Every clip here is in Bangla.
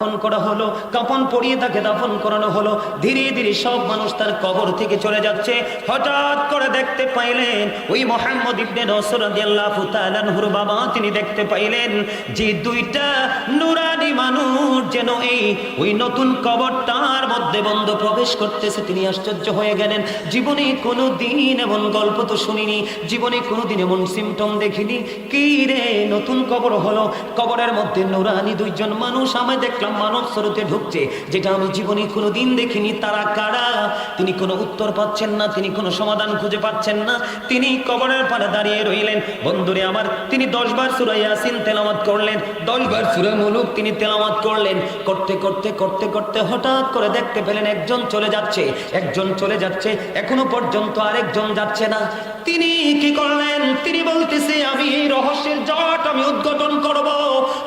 দাফন করা হলো, কাফন পরিয়ে তাকে দাফন করানো হলো। ধীরে ধীরে সব মানুষ তার কবর থেকে চলে যাচ্ছে। হঠাৎ করে দেখতে পাইলেন ওই মুহাম্মদ ইবনে নসর রাদিয়াল্লাহু তাআলা আনহুর বাবা, তিনি দেখতে পাইলেন যে দুইটা নূরানি মানুষ যেন ওই নতুন কবরটার মধ্যে বন্ধ প্রবেশ করতেছে। তিনি আশ্চর্য হয়ে গেলেন। জীবনে কোনো দিন এমন গল্প তো শুনিনি, জীবনে কোনো দিন এমন সিমটম দেখিনি। কি রে, নতুন কবর হলো, কবরের মধ্যে নূরানি দুইজন মানুষ আমি দেখলাম মানব স্রোতে ঢুকছে, যেটা আমি জীবনে কোনো দিন দেখিনি। তারা কারা? তিনি কোনো উত্তর পাচ্ছেন না, তিনি কোনো সমাধান খুঁজে পাচ্ছেন না। তিনি কবরের পাড়ে দাঁড়িয়ে রইলেন। বন্ধুরে আমার, তিনি 10 বার সূরা ইয়াসিন তেলাওয়াত করলেন, 10 বার সূরা মুলুক তিনি তেলাওয়াত করলেন। করতে করতে করতে করতে হঠাৎ করে দেখতে পেলেন একজন চলে যাচ্ছে, একজন চলে যাচ্ছে, এখনো পর্যন্ত আরেকজন যাচ্ছে না। তিনি কি করলেন? তিনি বলতেছে, আমি এই রহস্যের জট আমি উদ্ঘাটন করব,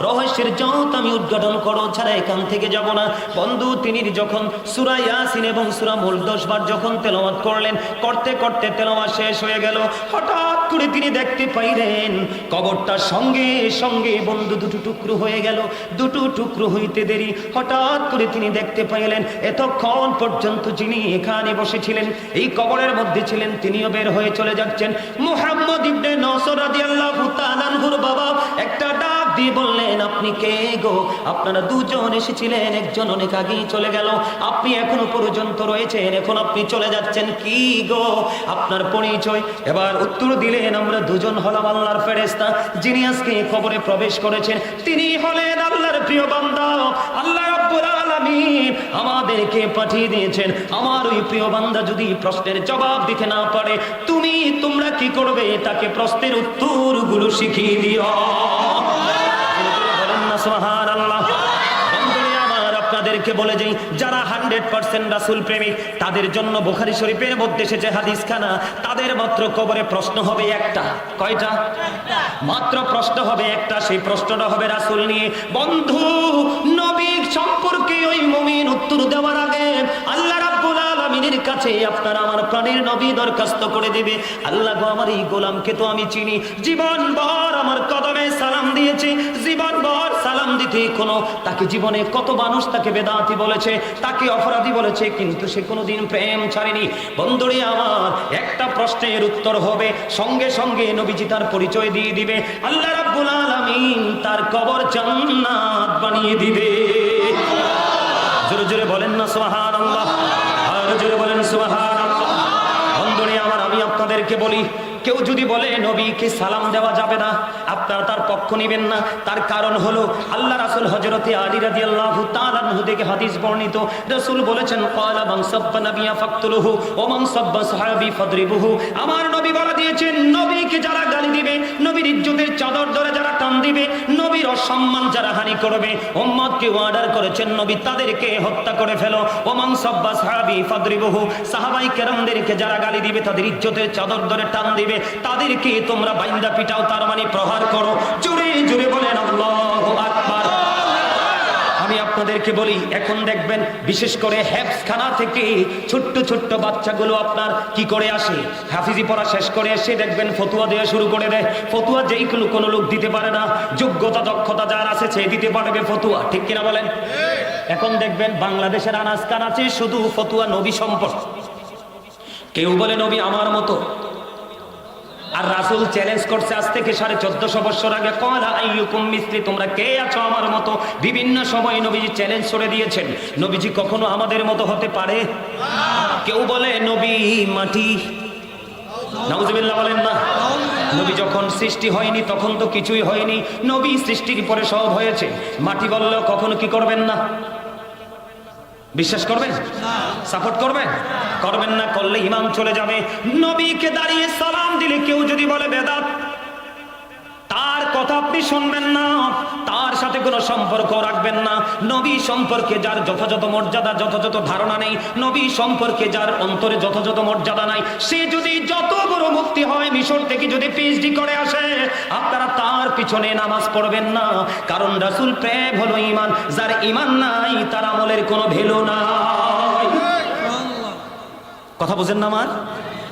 রহস্যের জট আমি উদ্ঘাটন করো ছাড়া এখান থেকে যাব না। বন্ধু, তিনি যখন সূরা ইয়াসিন এবং সূরা মুলক 10 বার যখন তেলাওয়াত করলেন, করতে করতে তেলাওয়াত শেষ হয়ে গেল। হঠাৎ করে তিনি দেখতে পাইলেন কবরটা সঙ্গে সঙ্গে বন্ধু দুটো টুকরো হয়ে গেল। দুটো টুকরো হইতে দেরি, হঠাৎ করে তিনি দেখতে পাইলেন এতক্ষণ পর্যন্ত যিনি এখানে বসেছিলেন, এই কবরের মধ্যে ছিলেন, তিনিও বের হয়ে চলে যাচ্ছেন। মুহাম্মদ ইবনে নসর রাদিয়াল্লাহু তাআলা আনহুর বাবা একটা ডাক দিয়ে বললেন, আপনি কে গো? আপনারা দুজন এসেছিলেন, একজন অনেক আগেই চলে গেল, আপনি এখনো পর্যন্ত রয়েছেন, এখন আপনি চলে যাচ্ছেন, কি গো আপনার পরিচয়? এবার উত্তর দিলেন, আমরা দুজন হলাম আল্লাহর ফেরেশতা, যিনি আজকে কবরে প্রবেশ করেছেন তিনি হলেন আল্লাহর প্রিয় বান্দা। আল্লাহ রাব্বুল আলামিন আমাদেরকে পাঠিয়ে দিয়েছেন। আমার ওই প্রিয় বান্দা যদি প্রশ্নের জবাব দিতে না পারে, তোমরা কি করবে? তাকে প্রশ্নের উত্তরগুলো শিখিয়ে দিও। বলেন না সুবহানাল্লাহ। আপনাদেরকে বলে যাই, যারা 100% রাসূল প্রেমিক, তাদের জন্য বুখারী শরীফের মধ্যে এসেছে হাদিসখানা, তাদের মাত্র কবরে প্রশ্ন হবে একটা। কয়টা? মাত্র প্রশ্ন হবে একটা। সেই প্রশ্নটা হবে রাসূল নিয়ে। বন্ধু, নবী সম্পর্কে ওই মুমিন উত্তর দেওয়ার আগে আল্লাহ রাব্বুল আলামিনের কাছে আপনার আমার প্রাণের নবী দরখাস্ত করে দিবে, আল্লাহ গো, আমার এই গোলামকে তো আমি চিনি, জীবনভর আমার কদমে সালাম দিয়েছি, জীবনভর সালাম দিতে কোনো তাকে জীবনে কত মানুষ তাকে বেদাতি বলেছে, তাকে অপরাধী বলেছে, কিন্তু সে কোনোদিন প্রেম ছাড়েনি। বন্ধুরে আমার, একটা প্রশ্নের উত্তর হবে, সঙ্গে সঙ্গে নবীজি তার পরিচয় দিয়ে দিবে। আল্লাহ রাব্বুল আলামিন তার কবর জান্নাত বানিয়ে দিবে। জোরে জোরে বলেন না সুবহানাল্লাহ, আর জোরে বলেন সুবহানাল্লাহ। বন্ধুরে আমার, আমি আপনাদেরকে বলি, কেউ যদি বলে নবীকে সালাম দেওয়া যাবে না, আপনারা তার পক্ষ নেবেন না। তার কারণ হলো আল্লাহ রাসূল হযরতে আলী রাদিয়াল্লাহু তাআলা আনহু থেকে হাদিস বর্ণিত, রাসূল বলেছেন, ক্বালা মান সাব্বা নাবিয়া ফাকতুলুহু ওয়া মান সাব্বা সাহাবী ফাদরিবুহু। আমার নবী বলে দিয়েছেন, নবীকে যারা গালি দিবে, নবীর ইজ্জতের চাদর ধরে যারা টান দিবে, নবীর অসম্মান যারা হানি করবে, উম্মতকে অর্ডার করেছেন নবী তাদেরকে হত্যা করে ফেলো। ওয়া মান সাব্বা সাহাবী ফাদরিবুহু, সাহাবাই কেরামদেরকে যারা গালি দিবে, তাদের ইজ্জতের চাদর ধরে টান দিবে, তাদেরকে তোমরা বাইন্দা পিটাও, তার মানে প্রহার করো। জোরে জোরে বলেন আল্লাহু আকবার। আমি আপনাদেরকে বলি, এখন দেখবেন বিশেষ করে হেফজখানা থেকে ছোট্ট ছোট্ট বাচ্চাগুলো আপনার কি করে আসে, হাফিজি পড়া শেষ করে এসে দেখবেন ফতুয়া দেওয়া শুরু করে দেয়। ফতুয়া যেই কোনো লোক দিতে পারে না, যোগ্যতা দক্ষতা যার আছে সে দিতে পারবে ফতুয়া, ঠিক কিনা বলেন? এখন দেখবেন বাংলাদেশের আনাজ কানাচে শুধু ফতুয়া নবী সম্পর্ক। কেউ বলে নবী আমার মতো, আর রাসূল চ্যালেঞ্জ করছে আজ থেকে 1450 বছর আগে, ক্বালা আইয়ুকুম মিসলি, তোমরা কে আছো আমার মতো? বিভিন্ন সময় নবীজি চ্যালেঞ্জ করে দিয়েছেন। নবীজি কখনো আমাদের মতো হতে পারে? কেউ বলে নবী মাটি, নাউজুবিল্লাহ বলেন না। নবী যখন সৃষ্টি হয়নি তখন তো কিছুই হয়নি, নবী সৃষ্টির পরে সব হয়েছে। মাটি বললেও কখনো কি করবেন না? বিশ্বাস করবেন? সাপোর্ট করবেন? করবেন না, করলে ঈমান চলে যাবে। নবীকে দাঁড়িয়ে সালাম দিলে কেউ যদি বলে বেদাত, তার কথা আপনি শুনবেন না, তার সাথে কোনো সম্পর্ক রাখবেন না। নবী সম্পর্কে যার যথাযথ মর্যাদা, যথাযথ ধারণা নেই, নবী সম্পর্কে যার অন্তরে যথাযথ মর্যাদা নাই, সে যদি যত বড় মুফতি হয়, মিশর থেকে যদি পিএইচডি করে আসে, আপনারা তার পিছনে নামাজ পড়বেন না। কারণ রাসূল প্রেম হলো ঈমান, যার ঈমান নাই তার আমলের কোনো ভ্যালু নাই। কথা বুঝেন না আমার?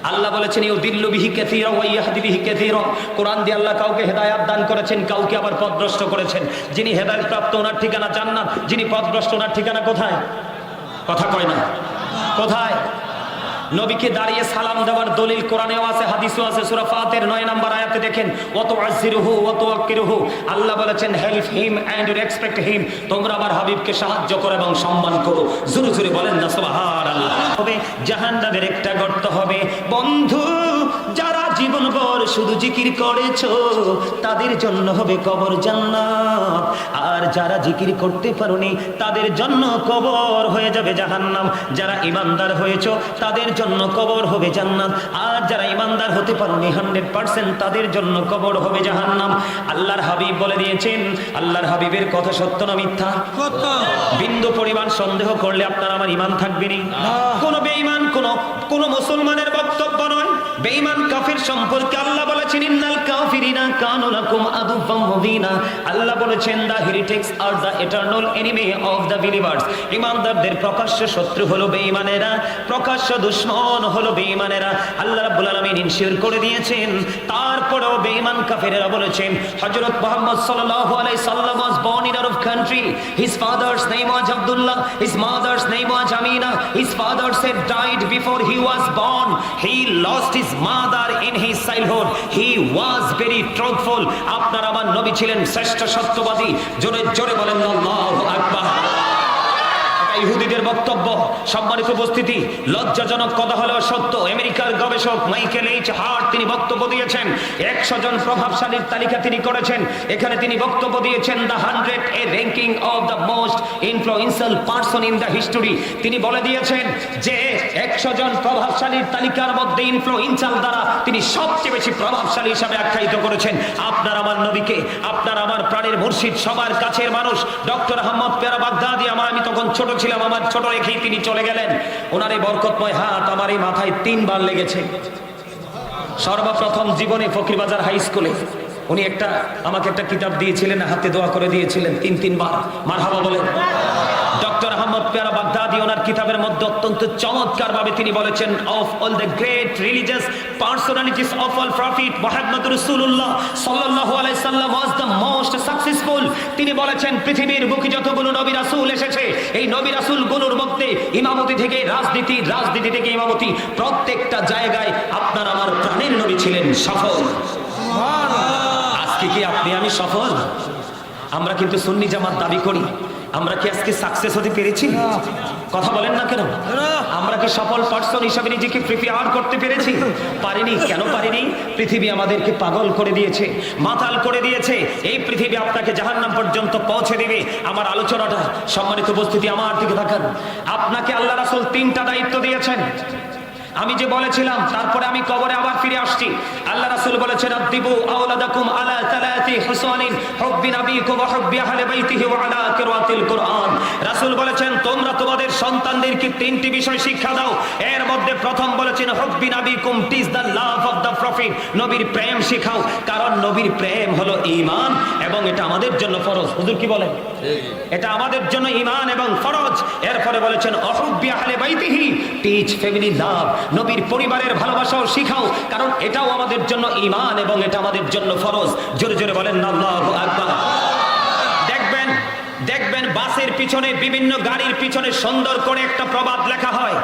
আল্লাহ বলেছেন ইউদিল্লু বিহি কাসীরা ওয়া ইয়াহদি বিহি কাসীরা। কোরআন দিয়ে আল্লাহ কাউকে হেদায়েত দান করেছেন, কাউকে আবার পথভ্রষ্ট করেছেন। যিনি হেদায়েত প্রাপ্ত ওনার ঠিকানা জান্নাত, যিনি পথভ্রষ্ট ওনার ঠিকানা কোথায়? কথা কয় না, কোথায়? নবীকে দাঁড়িয়ে সালাম দেওয়ার দলিল কোরআনেও আছে, হাদিসেও আছে। সূরা ফাতির 9 নম্বর আয়াতে দেখেন, ওয়া তুআজ্জিরুহু ওয়া তুওয়াক্কিরুহু। আল্লাহ বলেছেন help him and respect him. তোমরা আমার হাবিবকে সাহায্য করো এবং সম্মান করো। জোরে জোরে বলেন না সুবহানাল্লাহ। হবে জাহান্নামের একটা গর্ত হবে। বন্ধু, যারা জীবনভর শুধু জিকির করেছো তাদের জন্য হবে কবর জান্নাত, আর যারা জিকির করতে পারোনি তাদের জন্য কবর হয়ে যাবে জাহান্নাম। যারা ঈমানদার হয়েছো তাদের জন্য কবর হবে জান্নাত, আর যারা ঈমানদার হতে পারোনি 100% তাদের জন্য কবর হবে জাহান্নাম। আল্লাহর হাবিব বলে দিয়েছেন, আল্লাহর হাবিবের কথা সত্য না মিথ্যা? সত্য। বিন্দু পরিমাণ সন্দেহ করলে আপনার আমার ঈমান থাকবে না। কোন বেঈমান কোন মুসলমানের বক্তব্য নয়। বেঈমান কাফির সম্পর্কে আল্লাহ বলেছেন ইন্নাল কাফিরিনা কানু লাকুম আদুওয়াম মুবিনা। আল্লাহ বলেছেন the heretics are the eternal enemy of the believers. ঈমানদারদের প্রকাশ্য শত্রু হলো বেঈমানেরা, প্রকাশ্য দুশমন হলো বেঈমানেরা। আল্লাহ রাব্বুল আলামিন ইনশিওর করে দিয়েছেন। তারপরেও বেঈমান কাফিরেরা বলেছেন হযরত মুহাম্মদ সাল্লাল্লাহু আলাইহি সাল্লাম was born in Arab country. His father's name was Abdullah, his mother's name was Amina. His father said died before he was born. He lost his mother in his childhood. He was very truthful. আপনার আমার নবী ছিলেন শ্রেষ্ঠ সত্যবাদী। জোরে জোরে বলেন আল্লাহু আকবার। ইহুদিদের বক্তব্য, সম্মানিত উপস্থিতি, লজ্জাজনক কথা হলেও সত্য। আমেরিকার গবেষক মাইকেল এইচ হার্ট তিনি বক্তব্য দিয়েছেন। 100 জন প্রভাবশালীর তালিকা তিনি করেছেন। এখানে তিনি বক্তব্য দিয়েছেন the 100 A ranking of the most influential person in the history. তিনি বলে দিয়েছেন যে 100 জন প্রভাবশালীর তালিকার মধ্যে ইনফ্লুয়েন্সিয়াল দ্বারা তিনি সবচেয়ে বেশি প্রভাবশালী হিসাবে আখ্যায়িত করেছেন আপনার আমার নবীকে। আপনার আমার প্রাণের মুর্শিদ, সবার কাছের মানুষ ডক্টর আহমদ পেয়ারা বাগদাদি। আমি তখন ছোট ছিলাম, আমার ছোট রেখেই তিনি চলে গেলেন। ওনার এই বরকতময় হাত আমার এই মাথায় 3 বার লেগেছে। সর্বপ্রথম জীবনে ফকিরবাজার হাই স্কুলে উনি আমাকে একটা কিতাব দিয়েছিলেন, হাতে দোয়া করে দিয়েছিলেন 3 বার। মারহাবা বলেন। ডক্টর আহমদ পেয়ারা বাগদাদি ওনার কিতাবের মধ্যে অত্যন্ত চমৎকার ভাবে তিনি বলেছেন of all the great religious personalities of all prophet Muhammad রাসূলুল্লাহ সাল্লাল্লাহু আলাইহি সাল্লাম ওয়াজ দ্য মোস্ট সাকসেসফুল। তিনি বলেছেন পৃথিবীর বুকে যতগুলো নবী রাসূল এসেছে, এই নবী রাসূলগুলোর মধ্যে ইমামতি থেকে রাজনীতি, রাজনীতি থেকে ইমামতি, প্রত্যেকটা জায়গায় আপনার আমার প্রাণের নবী ছিলেন সফল। সুবহানাল্লাহ। আজকে কি আপনি আমি সফল? আমরা কিন্তু সুন্নি জামাত দাবি করি, আমরা কি আজকে সাকসেস হতে পেরেছি? কথা বলেন না কেন? আমরা কি সফল পারসন হিসাবে নিজেকে প্রিপেয়ার করতে পেরেছি? পারিনি। কেন পারিনি? পৃথিবী আমাদেরকে পাগল করে দিয়েছে, মাতাল করে দিয়েছে। এই পৃথিবী আপনাকে জাহান্নাম পর্যন্ত পৌঁছে দেবে। আমার আলোচনাটা, সম্মানিত উপস্থিতি, আমার দিকে তাকান। আপনাকে আল্লাহ রাসূল 3টা দায়িত্ব দিয়েছেন। আমি যে বলেছিলাম, তারপরে আমি কবরে আবার ফিরে আসছি। আল্লাহ রাসূল বলেছেন আদিবু আওলাদাকুম আলা তালাতি হুসানিন হুব্বি নবীকুম ওয়া হুব্বি আহলি বাইতিহি ওয়া আলা কিরাতিল কুরআন। রাসূল বলেছেন তোমরা তোমাদের সন্তানদেরকে 3টি বিষয় শিক্ষা দাও। এর মধ্যে প্রথম বলেছেন হুব্বি নবীকুম, teach the love of the prophet. নবীর প্রেম শিখাও, কারণ নবীর প্রেম হলো ঈমান এবং এটা আমাদের জন্য ফরজ। হুজুর কি বলেন? এটা আমাদের জন্য ঈমান এবং ফরজ। এরপরে বলেছেন হুব্বি আহলি বাইতিহি, টিচ ফ্যামিলি লাভ। নবীর পরিবারের ভালোবাসাও শিখাও, কারণ এটাও আমাদের জন্য ঈমান এবং এটা আমাদের জন্য ফরজ। জোরে জোরে বলেন আল্লাহু আকবার। দেখবেন বাসের পিছনে, বিভিন্ন গাড়ির পিছনে সুন্দর করে একটা প্রবাদ লেখা হয়,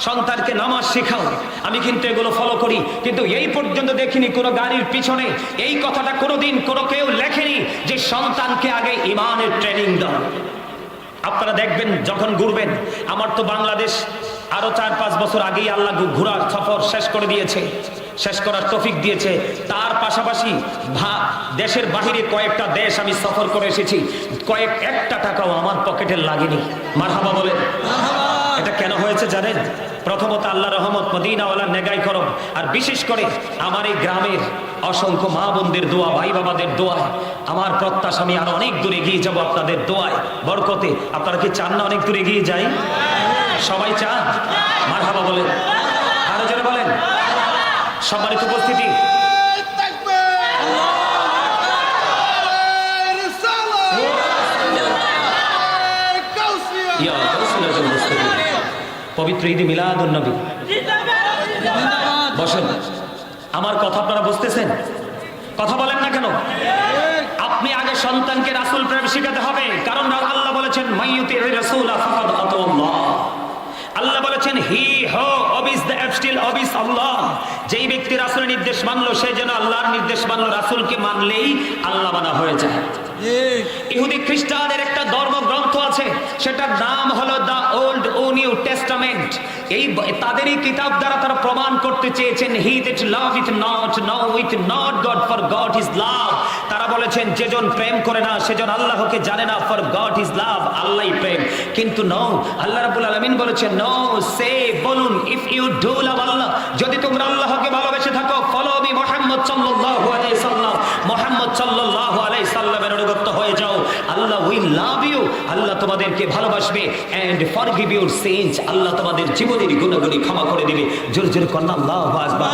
সন্তানকে নামাজ শেখাও। আমি কিন্তু এগুলো ফলো করি, কিন্তু এই পর্যন্ত দেখিনি কোন গাড়ির পিছনে এই কথাটা কোনোদিন কেউ লেখেনি যে সন্তানকে আগে ঈমানের ট্রেনিং দাও। আপনারা দেখবেন যখন ঘুরবেন, আমার তো বাংলাদেশ আরো 4-5 বছর আগেই আল্লাহ ঘোরার সফর শেষ করে দিয়েছে, শেষ করার তৌফিক দিয়েছে। তার পাশাপাশি দেশের বাহিরে কয়েকটা দেশ আমি সফর করে এসেছি, একটা টাকাও আমার পকেটে লাগেনি। মারহাবা বলেন। এটা কেন হয়েছে জানেন? প্রথমত আল্লাহর রহমত, মদিনাওয়ালার নেগাই করম, আর বিশেষ করে আমার এই গ্রামের অসংখ্য মা বোনদের দোয়া, ভাই বাবাদের দোয়ায় আমার প্রত্যাশা আমি আরো অনেক দূরে এগিয়ে যাব আপনাদের দোয়ায়, বরকতে। আপনারা কি চান না অনেক দূরে এগিয়ে যাই? সবাই চান? মারহাবা বলেন, আরো জোরে বলেন। সম্মানিত উপস্থিতি, পবিত্র ঈদ মিলাদুন নবী বসেন, আমার কথা আপনারা বুঝতেছেন? কথা বলেন না কেন? আপনি আগে সন্তানকে রাসূল প্রেম শিখাতে হবে, কারণ আল্লাহ বলেছেন মাইয়ুতির রাসূলা ফাকাদ আতাল্লাহ। আল্লাহ বলেছেন হি হো অবিস দ্য অ্যাবস্টিল অবিস আল্লাহ। যেই ব্যক্তি রাসূলের নির্দেশ মানলো সে যেন আল্লাহর নির্দেশ মানলো। রাসূলকে মানলেই আল্লাহ মানা হয়ে যায়। ইহুদি খ্রিস্টানদের একটা ধর্মগ্রন্থ আছে, সেটার নাম হলো দ্য ওল্ড ও নিউ টেস্টামেন্ট। এই তাদেরই কিতাব দ্বারা তারা প্রমাণ করতে চেয়েছেন he that loveth not knoweth not God for God is love. তারা বলেছেন যেজন প্রেম করে না সেজন আল্লাহকে জানে না, ফর গড ইজ লাভ, আল্লাহই প্রেম। কিন্তু নো, আল্লাহ রাব্বুল আলামিন বলেছেন নো, সে বলুন ইফ ইউ ডু লাভ আল্লাহ, যদি তোমরা আল্লাহকে ভালোবেসে থাকো, ফলো মি মুহাম্মদ সাল্লাল্লাহু আলাইহি সাল্লাম, মুহাম্মদ সাল্লাল্লাহু আলাইহি সাল্লামের অনুগত হয়ে যাও, আল্লাহ উইল লাভ ইউ, আল্লাহ তোমাদেরকে ভালোবাসবে, এন্ড ফরগিভ ইউর সিনস, আল্লাহ তোমাদের জীবনের গুনাহগুলি ক্ষমা করে দিবে। জোরে জোরে কর না আল্লাহু আকবার।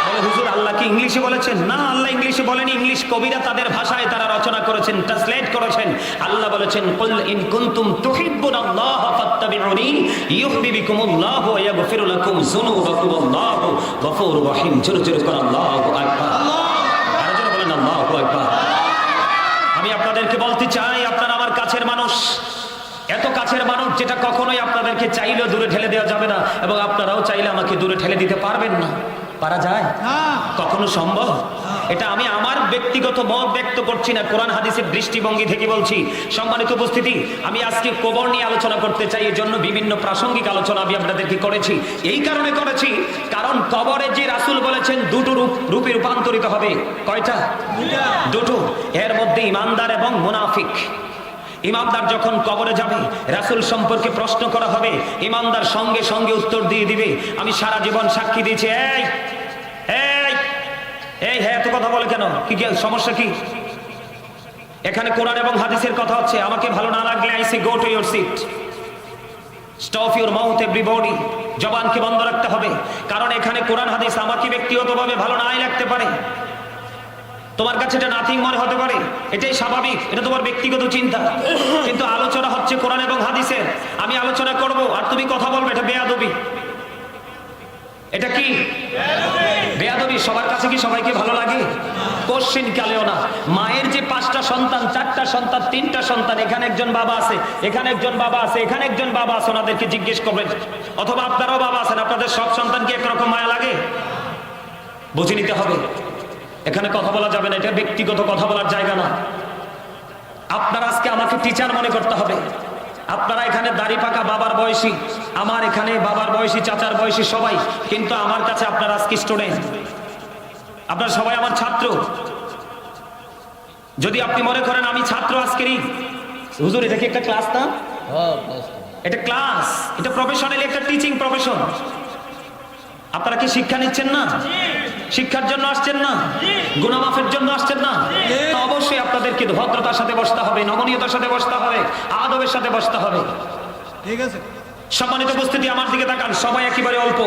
বলে হুজুর আল্লাহ কি ইংলিশে বলেছেন? না, আল্লাহ ইংলিশে বলেনি, ইংলিশ কবিরা তাদের ভাষায় তারা রচনা করেছেন, ট্রান্সলেট করেছেন। আল্লাহ বলেছেন কুল ইন কুনতুম তুহিব্বুনাল্লাহ ফাত্তাবিউনি ইউহিব্বুকুমুল্লাহু ওয়া ইয়াগফির লাকুম যুনুবাকুম আল্লাহু গফুরুর রহিম। জোরে জোরে কর আল্লাহু আকবার। আর জোরে বলেন আল্লাহু আকবার। আমি আপনাদেরকে বলতে চাই, আপনারা আমার কাছের মানুষ, এত কাছের মানুষ যেটা কখনোই আপনাদেরকে চাইলেও দূরে ঠেলে দেওয়া যাবে না, এবং আপনারাও চাইলে আমাকে দূরে ঠেলে দিতে পারবেন না। পারা যায়? কখনো সম্ভব? এটা আমি আমার ব্যক্তিগত মত ব্যক্ত করছি না, কোরআন হাদিসের দৃষ্টিভঙ্গি থেকে বলছি। সম্মানিত উপস্থিতি, আমি আজকে কবর নিয়ে আলোচনা করতে চাই, এর জন্য বিভিন্ন প্রাসঙ্গিক আলোচনা আমি আপনাদেরকে করেছি। এই কারণে করেছি কারণ কবরে যে রাসূল বলেছেন দুটো রূপে রূপান্তরিত হবে। কয়টা? দুটো। এর মধ্যে ঈমানদার এবং মুনাফিক। ইমানদার যখন কবরে যাবে, রাসূল সম্পর্কে প্রশ্ন করা হবে, ইমানদার সঙ্গে সঙ্গে উত্তর দিয়ে দিবে আমি সারা জীবন সাক্ষী দিয়েছি। এই এই এই হ্যাঁ, এত কথা বলে কেন? কি সমস্যা কি? এখানে কোরআন এবং হাদিসের কথা হচ্ছে। আমাকে ভালো না লাগলে I say go to your seat, stop your mouth everybody. জবানকে বন্ধ রাখতে হবে, কারণ এখানে কোরআন হাদিস আমাকে ব্যক্তিগতভাবে ভালো নাই লাগতে পারে, তোমার কাছে এটা নাথিং মনে হতে পারে, এটাই স্বাভাবিক, এটা তোমার ব্যক্তিগত চিন্তা। কিন্তু আলোচনা হচ্ছে কোরআন এবং হাদিসের। আমি আলোচনা করব আর তুমি কথা বলবে, এটা বেয়াদবি। এটা কি বেয়াদবি? সবার কাছে কি সবাইকে ভালো লাগে? কোশ্চেন কালেও না। মায়ের যে 5টা সন্তান, 4টা সন্তান, 3টা সন্তান, এখানে একজন বাবা আছে, এখানে একজন বাবা আছে, এখানে একজন বাবা আছে, ওনাদেরকে জিজ্ঞেস করবেন, অথবা আপনারাও বাবা আছেন, আপনাদের সব সন্তানকে একরকম মায়া লাগে? বুঝে নিতে হবে। এখানে কথা বলা যাবে না, এটা ব্যক্তিগত কথা বলার জায়গা না। আপনারা আজকে আমাকে টিচার মনে করতে হবে। আপনারা এখানে দাড়ি পাকা বাবার বয়সী, আমার এখানে বাবার বয়সী, চাচার বয়সী সবাই, কিন্তু আমার কাছে আপনারা আজকে স্টুডেন্ট, আপনারা সবাই আমার ছাত্র। যদি আপনি মনে করেন আমি ছাত্র আজকেরই, হুজুর এটা কি একটা ক্লাস না? এটা ক্লাস, এটা প্রফেশনাল, একটা টিচিং প্রফেশন। আপনারা কি শিক্ষা নিচ্ছেন না? শিক্ষার জন্য আসছেন না? গুনাহ মাফের জন্য আসছেন না? তো অবশ্যই আপনাদেরকে ভদ্রতার সাথে বসতে হবে, নমনীয়তার সাথে বসতে হবে, আদবের সাথে বসতে হবে। ঠিক আছে? সম্মানিত উপস্থিতি, আমার দিকে তাকান, সবাই একেবারে অল্প।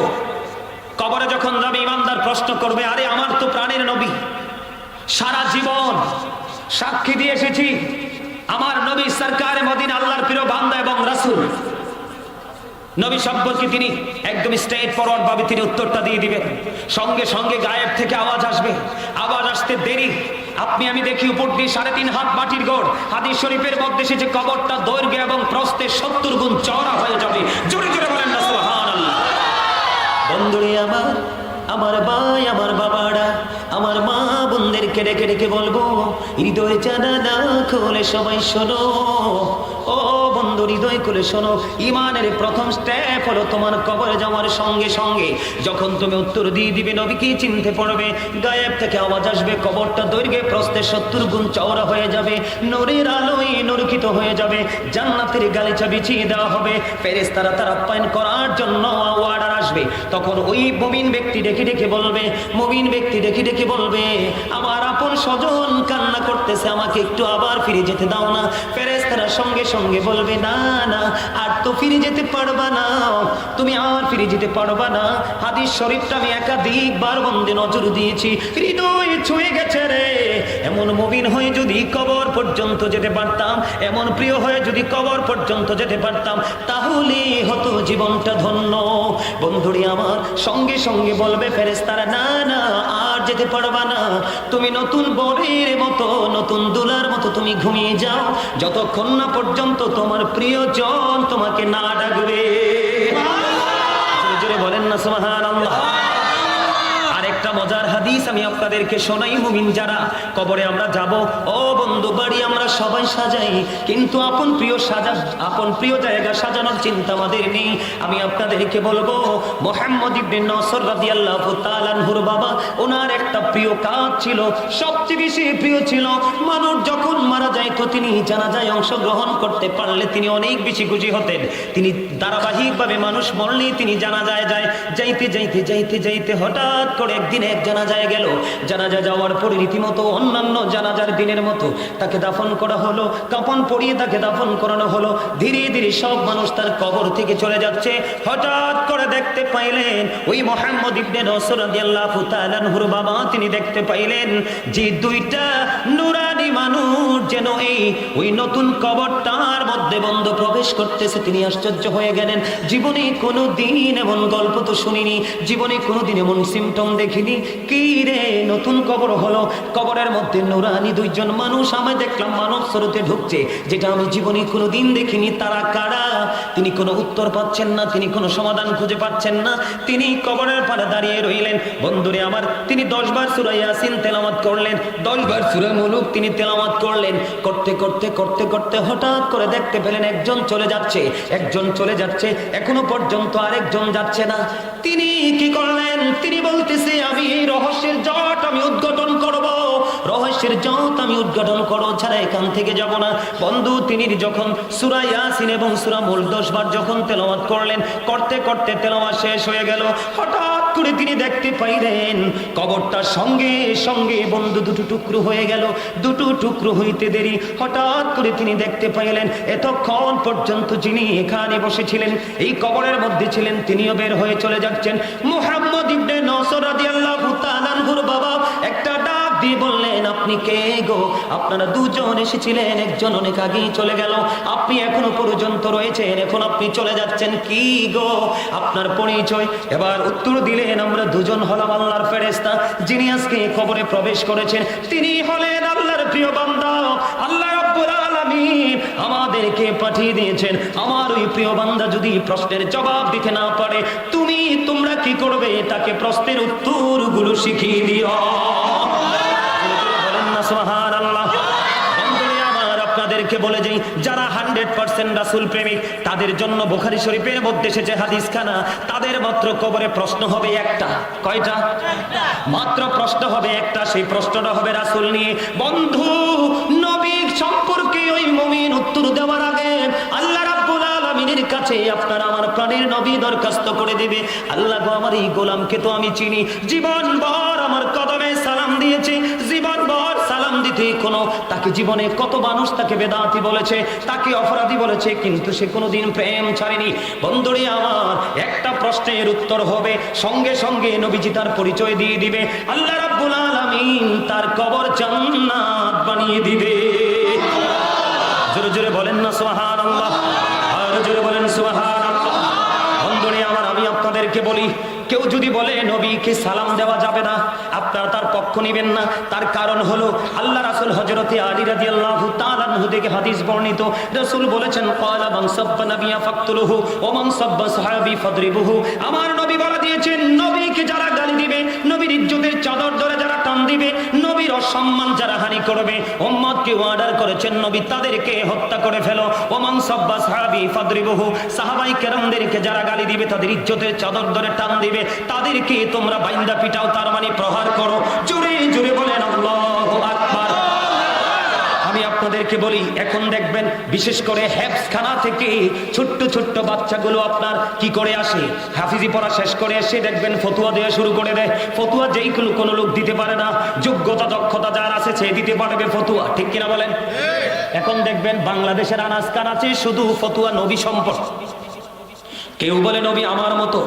কবরে যখন যাবে, ইমানদার প্রশ্ন করবে, আরে আমার তো প্রাণের নবী, সারা জীবন সাক্ষী দিয়ে এসেছি আমার নবী সরকারে মদিনা, আল্লাহর প্রিয় বান্দা এবং রাসূল। নবী সম্পর্কে তিনি একদম স্ট্রেট ফরওয়ার্ড ভাবে তিনি উত্তরটা দিয়ে দিবেন। সঙ্গে সঙ্গে গায়েব থেকে আওয়াজ আসবে, আওয়াজ আসতে দেরি আপনি আমি দেখি উপর দিয়ে 3.5 হাত মাটির গড়। হাদিস শরীফের মধ্যে এসেছে কবরটা দৈর্ঘ্য এবং প্রস্থে 70 গুণ চওড়া হয়ে যাবে। জোরে জোরে বলেন না সুবহানাল্লাহ। বন্ধুরে আমার ভাই, আমার বাবারা, আমার মা বোনদেরকে ডেকে ডেকে বলবো, হৃদয় জানালা খুলে সবাই শোনো। ও বন্ধু, হৃদয় খুলে শোনো, ইমানের প্রথম স্টেপ হলো তোমার কবরে যাওয়ার সঙ্গে সঙ্গে যখন তুমি উত্তর দিয়ে দিবে, নবীকে চিনতে পারবে, গায়েব থেকে আওয়াজ আসবে, কবরটা দৈর্ঘ্যে প্রস্থে 70 গুণ চওড়া হয়ে যাবে, নূরের আলোয় নূরকিত হয়ে যাবে, জান্নাতের গালিচা বিছিয়ে দেওয়া হবে, ফেরেশতারা তার আপ্যায়ন করার জন্য অর্ডার আসবে। তখন ওই মুমিন ব্যক্তি ডেকে ডেকে বলবে, মুমিন ব্যক্তি ডেকে ডেকে বলবে, আমার আপন স্বজন কান্না করতেছে, আমাকে একটু আবার ফিরে যেতে দাও না। ফেরেশতা ফেরেশতারা সঙ্গে সঙ্গে বলবে না না আর তো ফিরে যেতে পারবা না, তুমি আর ফিরে যেতে পারবা না। হাদিস শরীফটা আমি একাধিকবার বন্দে নজর দিয়েছি, হৃদয় ছুঁয়ে গেছে রে। এমন মুমিন হয়ে যদি কবর পর্যন্ত যেতে পারতাম, এমন প্রিয় হয়ে যদি কবর পর্যন্ত যেতে পারতাম, তাহলে হতো জীবনটা ধন্য। বন্ধুরি আমার, সঙ্গে সঙ্গে বলবে ফেরেশতারা না না আর যেতে পারবা না, তুমি নতুন বরের মতো নতুন দুলার মতো তুমি ঘুমিয়ে যাও, যতক্ষণ না পর্যন্ত তোমার প্রিয়জন তোমাকে না ডাকবে। জোরে বলেন না সুবহানাল্লাহ। আরেকটা মজার হাদিস আমি আপনাদেরকে শোনাই। মুমিন যারা কবরে আমরা যাব, ও বন্ধু বাড়ি আমরা সবাই সাজাই, কিন্তু আপন প্রিয় জায়গা সাজানোর চিন্তা আমাদের নেই। আমি আপনাদেরকে বলবো, মুহাম্মদ ইবনে নসর রাদিয়াল্লাহু তাআলা আনহুর বাবা, ওনার একটা প্রিয় কাজ ছিল, সবচেয়ে বেশি প্রিয় ছিল, মানুষ যখন মারা যায় তো তিনি জানাজায় অংশগ্রহণ করতে পারলে তিনি অনেক বেশি খুশি হতেন। তিনি ধারাবাহিকভাবে মানুষ মরলেই তিনি জানাজায় যাইতে হঠাৎ করে একদিন এক জানাজায় গেল। জানাজা যাওয়ার পরে রীতিমতো অন্যান্য জানাজার দিনের মতো তাকে দাফন করা হলো, কাফন পরিয়ে তাকে দাফন করানো হলো। ধীরে ধীরে সব মানুষ তার কবর থেকে চলে যাচ্ছে। হঠাৎ করে দেখতে পাইলেন ওই মুহাম্মদ ইবনে নসর রাদিয়াল্লাহু তাআলা আনহুর বাবা, তিনি দেখতে পাইলেন যে দুইটা নুরানি মানুষ যেন ওই নতুন কবরটার মধ্যে বন্ধ প্রবেশ করতেছে। তিনি আশ্চর্য হয়ে গেলেন, জীবনে কোনো দিন এমন গল্প তো শুনিনি, জীবনে কোনোদিন এমন সিমটম দেখিনি। কি রে, নতুন কবর হলো, কবরের মধ্যে নুরানি দুইজন মানুষ আমি দেখলাম মানব স্রোতে ঢুকছে, যেটা আমি জীবনে কোনোদিন দেখিনি। তারা কারা? তিনি কোনো উত্তর পাচ্ছেন না, তিনি কোনো সমাধান খুঁজে পাচ্ছেন না। তিনি কবরের পাড়ে দাঁড়িয়ে রইলেন। বন্ধুরে আমার, তিনি 10 বার সূরা ইয়াসিন তেলাওয়াত করলেন, 10 বার সূরা মুলুক তিনি তেলাওয়াত করলেন। করতে হঠাৎ করে দেখতে পেলেন একজন চলে যাচ্ছে, এখনো পর্যন্ত আরেকজন যাচ্ছে না। তিনি কি করলেন? তিনি বলতেছে, আমি এই রহস্যের জট আমি উদ্ঘাটন করব, ছাড়া এখান থেকে যাব না। বন্ধু, তিনি যখন সূরা ইয়াসিন এবং সূরা মুলক 10 বার যখন তেলাওয়াত করলেন, করতে তেলাওয়াত শেষ হয়ে গেল। হঠাৎ করে তিনি দেখতে পাইলেন কবরটা সঙ্গে সঙ্গে বন্ধু দুটো টুকরো হয়ে গেল। দুটো টুকরো হইতে দেরি, হঠাৎ করে তিনি দেখতে পাইলেন এতক্ষণ পর্যন্ত যিনি এখানে বসেছিলেন, এই কবরের মধ্যে ছিলেন, তিনিও বের হয়ে চলে যাচ্ছেন। মুহাম্মদ ইবনে নসর রাদিয়াল্লাহু তাআলা আনহুর বাবা একটা ডাক দিয়ে বললেন, আপনি কে গো? আপনারা দুজন এসেছিলেন, একজন অনেক আগেই চলে গেল, আপনি এখনো পর্যন্ত রয়েছেন, এখন আপনি চলে যাচ্ছেন, কি গো আপনার পরিচয়? এবার উত্তর দিলেন, আমরা দুজন হলাম আল্লাহর ফেরেশতা, যিনি আজকে কবরে প্রবেশ করেছেন তিনি হলেন আল্লাহর প্রিয় বান্দা। আল্লাহ রাব্বুল আলামিন আমাদেরকে পাঠিয়ে দিয়েছেন। আমার ওই প্রিয় বান্দা যদি প্রশ্নের জবাব দিতে না পারে, তোমরা কি করবে? তাকে প্রশ্নের উত্তরগুলো শিখিয়ে দিও। বলেন না সুবহানাল্লাহ। বন্ধুরা আমার, আপনাদেরকে বলে যাই, যারা 100% রাসূল প্রেমিক তাদের জন্য বুখারী শরীফের মধ্যে এসেছে হাদিসখানা, তাদের মাত্র কবরে প্রশ্ন হবে একটা। কয়টা? মাত্র প্রশ্ন হবে একটা। সেই প্রশ্নটা হবে রাসূল নিয়ে। বন্ধু, নবী সম্পর্কে ওই মুমিন উত্তর দেওয়ার আগে আল্লাহ রাব্বুল আলামিনের কাছে আপনার আমার প্রাণের নবী দরখাস্ত করে দিবে, আল্লাহ গো, আমার এই গোলামকে তো আমি চিনি, জীবনভর আমার কদমে সালাম দিয়েছে, জীবনভর সালাম দিতে তাকে জীবনে কত মানুষ তাকে বেদাতি বলেছে, তাকে অপরাধী বলেছে, কিন্তু সে কোনোদিন প্রেম ছাড়েনি। বন্ধুরে আমার, একটা প্রশ্নের উত্তর হবে, সঙ্গে সঙ্গে নবীজি তার পরিচয় দিয়ে দিবে। আল্লাহ রাব্বুল আলামিন তার কবর জান্নাত বানিয়ে দিবে। জোরে জোরে বলেন না সুবহানাল্লাহ, আর জোরে বলেন সুবহানাল্লাহ। বন্ধুরে আমার, আমি আপনাদেরকে বলি, কেউ যদি বলে নবীকে সালাম দেওয়া যাবে না, আপনারা তার পক্ষ নেবেন না। তার কারণ হলো আল্লাহ রাসূল হযরতে আলী রাদিয়াল্লাহু তাআলা আনহু থেকে হাদিস বর্ণিত, রাসূল বলেছেন, ক্বালা মান সাব্বা নাবিয়া ফাকতুলুহু ওয়া মান সাব্বা সাহাবী ফাদরিবুহু। আমার নবী বলে দিয়েছেন, নবীকে যারা গালি দিবে, নবীর ইজ্জতের চাদর ধরে যারা টান দিবে, নবীর অসম্মান যারা হানি করবে, উম্মতকে অর্ডার করেছেন নবী তাদেরকে হত্যা করে ফেলো। ওয়া মান সাব্বা সাহাবী ফাদরিবুহু। সাহাবাই কেরামদেরকে যারা গালি দিবে, তাদের ইজ্জতের চাদর ধরে টান দিবে, তাদেরকে তোমরা বাইন্দা পিটাও, তার মানে প্রহার করো। জোরে জোরে বলেন আল্লাহু আকবার। আমি আপনাদেরকে বলি, এখন দেখবেন বিশেষ করে হেফজখানা থেকে ছোট্ট ছোট্ট বাচ্চাগুলো আপনার কি করে আসে, হাফিজি পড়া শেষ করে এসে দেখবেন ফতুয়া দেওয়া শুরু করে দেয়। ফতুয়া যেই কোনো লোক দিতে পারে না, যোগ্যতা দক্ষতা যার আছে সে দিতে পারবে ফতুয়া, ঠিক কিনা বলেন? এখন দেখবেন বাংলাদেশের আনাজ কানাচে শুধু ফতুয়া নবী সম্পর্ক। কেউ বলে নবী আমার মতো,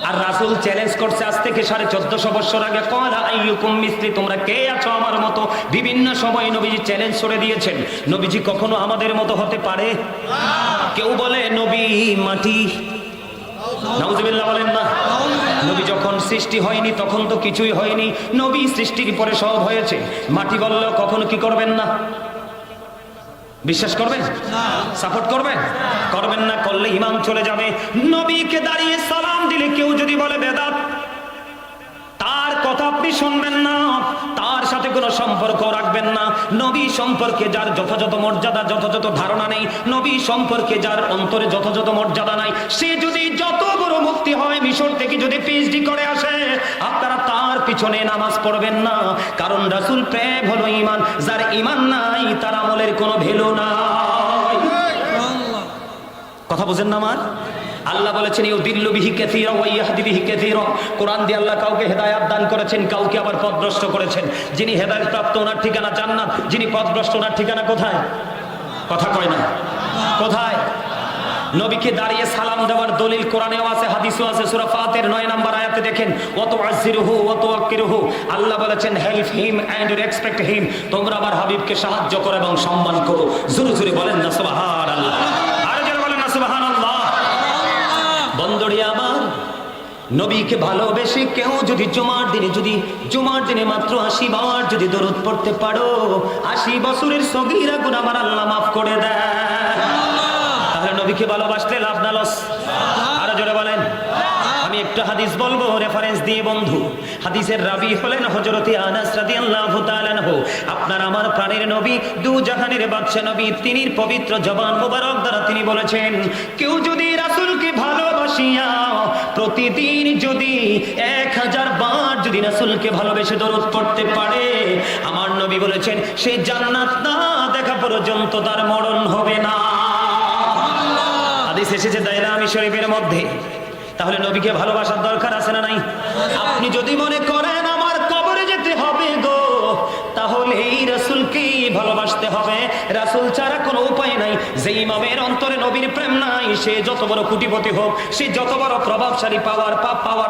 আর রাসূল চ্যালেঞ্জ করছে আজ থেকে 1450 বছর আগে, ক্বালা আইয়ুকুম মিসলি, তোমরা কে আছো আমার মতো। বিভিন্ন সময় নবীজি চ্যালেঞ্জ করে দিয়েছেন। নবীজি কখনো আমাদের মতো হতে পারে? কেউ বলে নবী মাটি, নাউজুবিল্লাহ বলেন না। নবী যখন সৃষ্টি হয়নি তখন তো কিছুই হয়নি, নবী সৃষ্টির পরে সব হয়েছে। মাটি বললেও কখনো কি করবেন না? বিশ্বাস করবেন? সাপোর্ট করবেন? করবেন না, করলে ইমান চলে যাবে। নবীকে দাঁড়িয়ে সালাম দিলে কেউ যদি বলে বেদাত, তার কথা আপনি শুনবেন না, তার সাথে কোনো সম্পর্ক রাখবেন না। নবী সম্পর্কে যার যথাযথ মর্যাদা, যথাযথ ধারণা নেই, নবী সম্পর্কে যার অন্তরে যথাযথ মর্যাদা নাই, সে যদি যত বড় মুফতি হয়, মিশর থেকে যদি পিএইচডি করে আসে, আপনারা তার পিছনে নামাজ পড়বেন না। কারণ রাসূল প্রেম হলো ঈমান, যার ঈমান নাই তার আমলের কোনো ভ্যালু নাই। কথা বুঝেন না আমার? আল্লাহ বলেছেন ইউদিল্লু বিহি কাসীরা ওয়া ইয়াহদি বিহি কাসীরা। কোরআন দিয়ে আল্লাহ কাউকে হেদায়েত দান করেছেন, কাউকে আবার পথভ্রষ্ট করেছেন। যিনি হেদায়েত প্রাপ্ত ওনার ঠিকানা জান্নাত, যিনি পথভ্রষ্ট ওনার ঠিকানা কোথায়? কথা কয় না, কোথায়? নবীকে দাঁড়িয়ে সালাম দেওয়ার দলিল কোরআনেও আছে, হাদিসেও আছে। সূরা ফাতির 9 নম্বর আয়াতে দেখেন, ওয়া তুআজ্জিরুহু ওয়া তুওয়াক্কিরুহু। আল্লাহ বলেছেন help him and respect him, তোমরা আমার হাবিবকে সাহায্য করো এবং সম্মান করো। জোরে জোরে বলেন না সুবহানাল্লাহ, আর জোরে বলেন না সুবহানাল্লাহ। বন্ধুরা আমার, নবীকে ভালোবেসে কেউ যদি জুমার দিনে মাত্র 80 বার যদি দরুদ পড়তে পারো, 80 বছরের সগীরা গুনাহ আমার আল্লাহ মাফ করে দেয়। তাহলে নবীকে ভালোবাসলে লাভ না লস? আরো জোরে বলেন। আমি একটা হাদিস বলবো রেফারেন্স দিয়ে বন্ধু। হাদিসের রাবি হলেন হযরতে আনাস রাদিয়াল্লাহু তাআলা আনহু। আপনার আমার প্রাণের নবী, দু জাহানের বাদশা নবী, তিনি পবিত্র জবান মোবারক দ্বারা তিনি বলেছেন, কেউ যদি রাসূলকে ভালোবাসিয়া প্রতিদিন যদি 1000 বার যদি রাসূলকে ভালোবেসে দরুদ পড়তে পারে, আমার নবী বলেছেন সে জান্নাত না দেখা পর্যন্ত তার মরণ হবে না। হাদিস এসেছে দায়রামি শরীফের মধ্যে। তাহলে নবীকে ভালোবাসার দরকার আছে না নাই? আপনি যদি মনে করেন আমার কবরে যেতে হবে গো, তাহলে এই রাসূলকেই ভালোবাসতে হবে। রাসূল ছাড়া কোনো উপায় নাই। যে ইমামের অন্তরে নবীর প্রেম নাই, সে যত বড় কোটিপতি হোক, সে যত বড় প্রভাবশালী পাওয়ার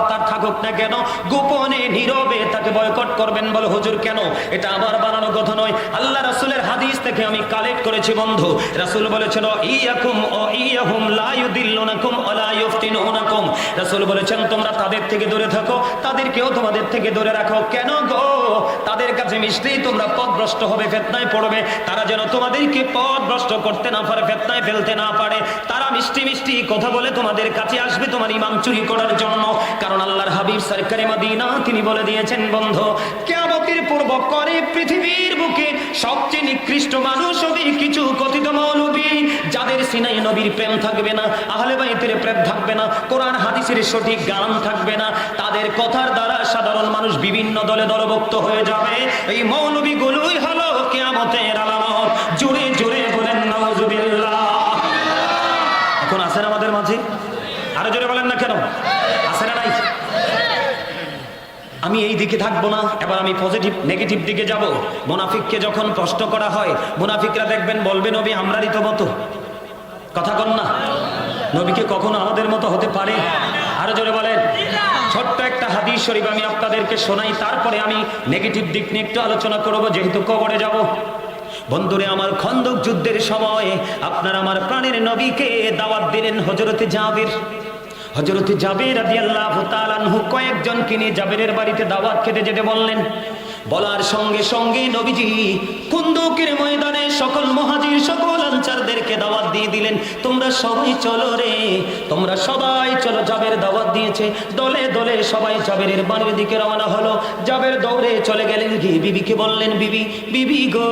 তার থাকুক না কেন, গোপনে নীরবে তাকে বয়কট করবেন। বলে হুজুর কেন? এটা আমার বানানো কথা নয়, আল্লাহ রাসূলের হাদিস থেকে আমি কালেক্ট করেছি বন্ধু। রাসূল বলেছেন ইয়াকুম ও ইয়াহুম লা ইউদিল্লুনাকুম ওয়া লা ইফতিনুনাকুম। রাসূল বলেছেন তোমরা তাদের থেকে দূরে থাকো, তাদেরকেও তোমাদের থেকে দূরে রাখো। কেন গো? তাদের কাছে মিশলেই তোমরা পথভ্রষ্ট হবে, ফিতনায় পড়বে। তারা যেন তোমাদেরকে পথভ্রষ্ট করতে না পারে, ফিতনায় ফেলতে না পারে। তারা মিষ্টি মিষ্টি কথা বলে তোমাদের কাছে আসবে তোমার ঈমান চুরি করার জন্য। কারণ আল্লাহর হাবিব সরকারে মদিনা তিনি বলে দিয়েছেন বন্ধু, কিয়ামতের পূর্ব করে পৃথিবীর বুকে সবচেয়ে নিকৃষ্ট মানুষ হবে কিছু কথিত মৌলবী, যাদের সিনায় নবীর প্রেম থাকবে না, আহলে বাইতের প্রেম থাকবে না, কোরআন হাদিসের সঠিক জ্ঞান থাকবে না। তাদের কথার দ্বারা সাধারণ মানুষ বিভিন্ন দলে দলভুক্ত হয়ে যাবে। এই মৌলবীগুলোই হলো কিয়ামতের আলামত। জোরে জোরে বলেন নাউজুবিল্লাহ। এখন আছেন আমাদের মাঝে? আরো জোরে বলেন না কেন? আছে না নাই? আমি এই দিকে থাকবো না, এবার আমি পজিটিভ নেগেটিভ দিকে যাব। মুনাফিককে যখন প্রশ্ন করা হয়, মুনাফিকরা দেখবেন বলবে নবী আমরারই তো মতো। কথা কন না? নবীকে কখনো আমাদের মতো হতে পারে? আরো জোরে বলেন। ছোট্ট একটা হাদিস শরীফ আমি আপনাদেরকে শোনাই, তারপরে আমি নেগেটিভ দিক নিয়ে একটু আলোচনা করব, যেহেতু কবরে যাব। বন্ধুরে আমার, খন্দক যুদ্ধের সময় আপনার আমার প্রাণের নবীকে দাওয়াত দিলেন হযরতে জাবির। হযরতে জাবির রাদিয়াল্লাহু তাআলা আনহু কয়েকজনকে নিয়ে জাবিরের বাড়িতে দাওয়াত খেতে যেতে বললেন। বলার সঙ্গে সঙ্গে নবীজি খন্দকের ময়দানে সকল মুহাজির সকল আনসারদেরকে দাওয়াত দিয়ে দিলেন, তোমরা সবাই চলো রে, তোমরা সবাই চলো। জাবের দাওয়াত দিয়েছে, দলে দলে সবাই জাবেরের বাড়ির দিকে রওনা হলো। জাবের দৌড়ে চলে গেলেন, গিয়ে বিবিকে বললেন, বিবি গো,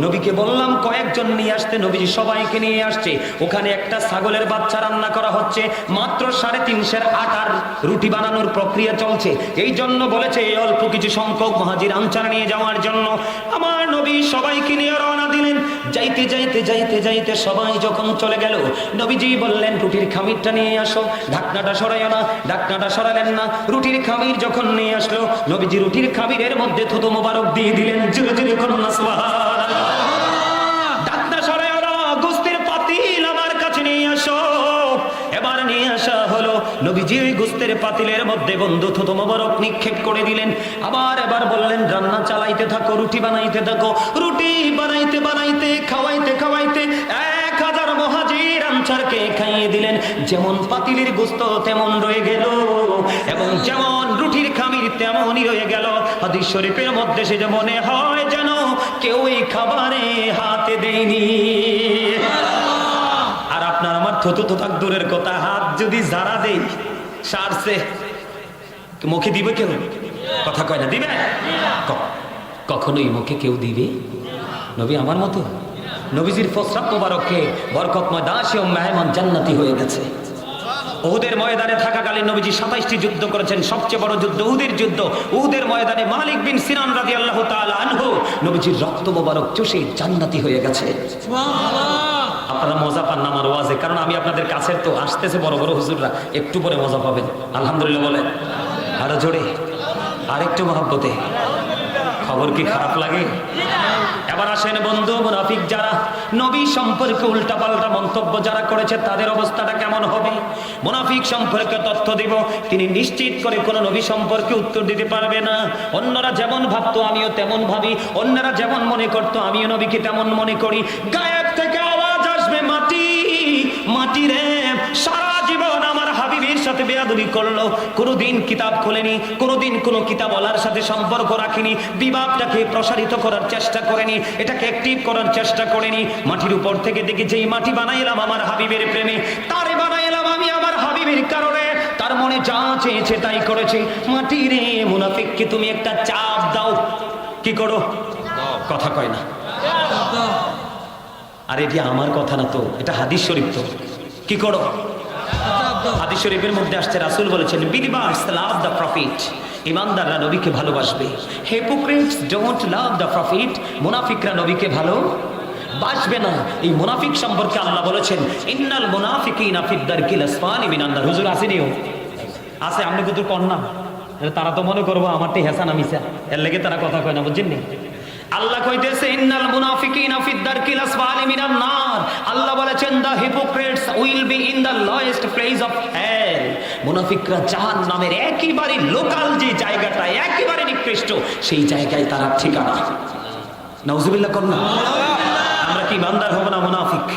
নবীকে বললাম কয়েকজন নিয়ে আসতে। নবীজি সবাইকে নিয়ে আসছে। ওখানে একটা ছাগলের বাচ্চা রান্না করা হচ্ছে, মাত্র 350 আটার রুটি বানানোর প্রক্রিয়া চলছে। এই জন্য বলেছে অল্প কিছু সংখ্যক মুহাজির আনসার নিয়ে যাওয়ার জন্য। আমার নবী সবাইকে নিয়ে রওনা দিলেন। যাইতে যাইতে যাইতে যাইতে সবাই যখন চলে গেল, নবীজি বললেন রুটির খামিরটা নিয়ে আসো, ঢাকনাটা সরাইও না। ঢাকনাটা সরালেন না। রুটির খামির যখন নিয়ে আসলো, নবীজি রুটির খামিরের মধ্যে থুতু মোবারক দিয়ে দিলেন। জোরে জোরে করুন না সুবহানাল্লাহ। নবীজি ওই গোস্তের পাতিলের মধ্যে বন্ধু থুতু মোবারক নিক্ষেপ করে দিলেন। আবার এবার বললেন রান্না চালাইতে থাকো, রুটি বানাইতে থাকো। রুটি বানাইতে বানাইতে খাওয়াইতে খাওয়াইতে 1000 মুহাজির আনসারকে খাইয়ে দিলেন। যেমন পাতিলের গোস্ত তেমন রয়ে গেল, এবং যেমন রুটির খামির তেমনই রয়ে গেল। হাদিস শরীফের মধ্যে সে যে মনে হয় যেন কেউ এই খাবারে হাতে দেয়নি। আর আপনার আমার থুতু তো থাক দূরের কথা, হাত যদি যারা দেই সারছে মুখে দিবে কেউ? কথা কয় না, দিবে? কখনোই মুখে কেউ দিবে? নবী আমার মতো নবীজির প্রস্রাব মোবারকে বরকতময় দাসী ও মেহমান জান্নাতি হয়ে গেছে। উহুদের ময়দানে থাকাকালীন নবীজি 27টি যুদ্ধ করেছেন। সবচেয়ে বড় যুদ্ধ উহুদের যুদ্ধ। উহুদের ময়দানে মালিক বিন সিনান রাদিয়াল্লাহু তাআলা আনহু নবীজির রক্ত মোবারক চুষে জান্নাতি হয়ে গেছে। সুবহানাল্লাহ। আপনারা মজা পান না আমার ওয়াজে, কারণ আমি আপনাদের কাছের তো আসতেছে বড় বড় হুজুররা, একটু পরে মজা পাবেন। আলহামদুলিল্লাহ বলেন, আরো জোরে, আরেকটু মহব্বতে। খবর কি খারাপ লাগে? এবার আসেন বন্ধু, মুনাফিক যারা নবী সম্পর্কে উল্টাপাল্টা মন্তব্য যারা করেছে তাদের অবস্থাটা কেমন হবে? মুনাফিক সম্পর্কে তথ্য দিব, তিনি নিশ্চিত করে কোন নবী সম্পর্কে উত্তর দিতে পারবে না। অন্যরা যেমন ভাবতো আমিও তেমন ভাবি, অন্যরা যেমন মনে করতো আমিও নবীকে তেমন মনে করি। গায়েব থেকে আওয়াজ আসবে, মাটি মাটি রে, সারা জীবন আমার হাবিবের সাথে বেয়াদবি করলো, কোনোদিন কিতাব খোলেনি, কোনোদিন কোনো কিতাবওয়ালার সাথে সম্পর্ক রাখিনি, বিবাদটাকে প্রসারিত করার চেষ্টা করেনি, এটাকে অ্যাক্টিভ করার চেষ্টা করেনি। মাটির উপর থেকে দেখি যেই মাটি বানাইলাম আমার হাবিবের প্রেমে, তারে বানাইলাম আমি আমার হাবিবের কারণে, তার মনে যা চেয়েছে তাই করেছে। মাটি রে, মুনাফিককে তুমি একটা চাপ দাও। কি করো? কথা কয় না। আর এটি আমার কথা না তো, এটা হাদিস শরীফ। তো কি করো? হাদিস শরীফের মধ্যে আসছে, রাসূল বলেছেন বিলিভার্স লাভ দ্য প্রফিট, ইমানদাররা নবীকে ভালোবাসবে। Hypocrites don't love the profit, মুনাফিকরা নবীকে ভালোবাসবে না। এই মুনাফিক সম্পর্কে আল্লাহ বলেছেন ইন্নাল মুনাফিকিনা ফিদ দারকিল আসফালি মিনান নার। হুজুর আসেনিও আছে, আপনি কত কন্যা, তারা তো মনে করবো আমারটি হেসান আমিসা, এর লেগে তারা কথা কয় না, বুঝছেন নি? আল্লাহ কইতেছে ইন্নাল মুনাফিকিনা ফিদ দারকিল আসফালি মিনান নার। আল্লাহ বলেছেন the hypocrites will be in the lowest place of hell. মুনাফিকরা জাহান্নামের একেবারে লোকাল যে জায়গাটা, একেবারে নিকৃষ্ট সেই জায়গায় তারা ঠিকানা। নাউজুবিল্লাহ করনা। আমরা কি ইমানদার হব না মুনাফিক?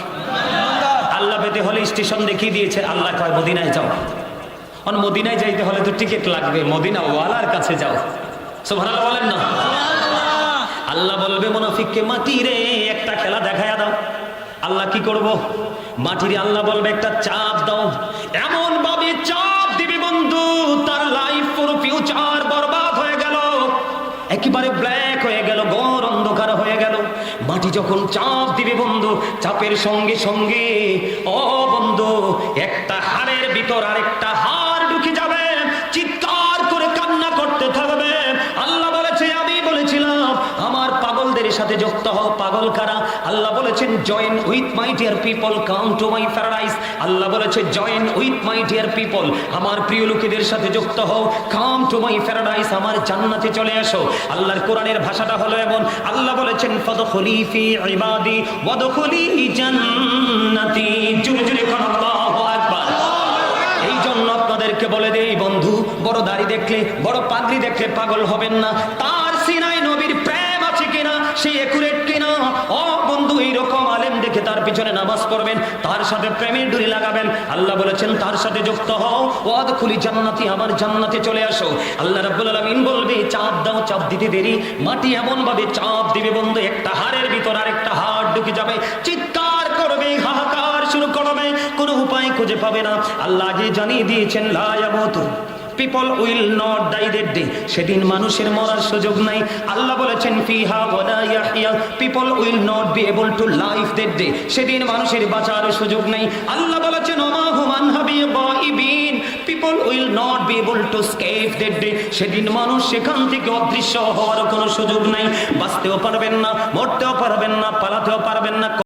আল্লাহ পেতে হলে স্টেশন দেখিয়ে দিয়েছে। আল্লাহ কয় মদিনায় যাও। অন মদিনায় যাইতে হলে তো টিকিট লাগবে, মদিনা ওয়ালার কাছে যাও। সুবহানাল্লাহ বলেন না? আল্লাহ বলবে মুনাফিককে মাটি রে একটা খেলা দেখায়া দাও। আল্লাহ কি করব? মাটিরে আল্লাহ বলবে একটা চাপ দাও। এমন ভাবে চাপ দিবে বন্ধু, তার লাইফ পুরো ফিউচার বরবাদ হয়ে গেল, একেবারে ব্ল্যাক হয়ে গেল, ঘোর অন্ধকার হয়ে গেল। মাটি যখন চাপ দিবে বন্ধু, চাপের সঙ্গে সঙ্গে ও বন্ধু একটা হাড়ের ভিতর আরেকটা হাড় ঢুকে যাবে, চিৎকার করে কান্না করতে থাকবে। আল্লাহ বলেছে আমি বলেছিলাম আমার পাগলদের সাথে যুক্ত হও। পাগল কারা? আল্লাহ বলেছেন join with my dear people come to my paradise. আল্লাহ বলেছে join with my dear people, আমার প্রিয় লোকেদের সাথে যুক্ত হও। কাম টু মাই প্যারাডাইস, আমার জান্নাতে চলে আসো। আল্লাহর কোরআনের ভাষাটা হলো এমন। আল্লাহ বলেছেন ফাদখুলি ফি ইবাদি ওয়াদখুলি জান্নাতি। জোরে জোরে কোন আল্লাহু আকবার। এই জন্য আপনাদেরকে বলে দেই বন্ধু, বড় দাড়ি দেখলে, বড় পাগড়ি দেখলে পাগল হবেন না। তার সিনায় নবীর প্রেম আছে কিনা, সে একুরেট কিনা। ও বন্ধু এইরকম আলেম দেখে তার পিছনে নামাজ পড়বেন, তার সাথে প্রেমের ডুরি লাগাবেন। আল্লাহ বলেছেন তার সাথে যুক্ত হও। ওয়াদখুলি জান্নাতি, আমার জান্নাতে চলে আসো। আল্লাহ রাব্বুল আলামিন বলবে চাপ দাও। চাপ দিতে দেরি, মাটি এমন ভাবে চাপ দিবে বন্ধু, একটা হাড়ের ভিতর আরেকটা হাড় ঢুকে যাবে, চিৎকার করবে, হাহাকার শুরু করবে, কোনো উপায় খুঁজে পাবে না। আল্লাহ আগে জানিয়ে দিয়েছেন লা ইয়ামুতু, people will not die that day, সেদিন মানুষের মরার সুযোগ নাই। আল্লাহ বলেছেন ফিহা ওয়ালা ইয়াহইয়া, people will not be able to live that day, সেদিন মানুষের বাঁচার সুযোগ নাই। আল্লাহ বলেছেন ওমা হুম আনহা বিগাইবিন, people will not be able to escape that day, সেদিন মানুষ সেখান থেকে অদৃশ্য হওয়ার কোনো সুযোগ নাই। বাঁচতেও পারবেন না, মরতেও পারবেন না,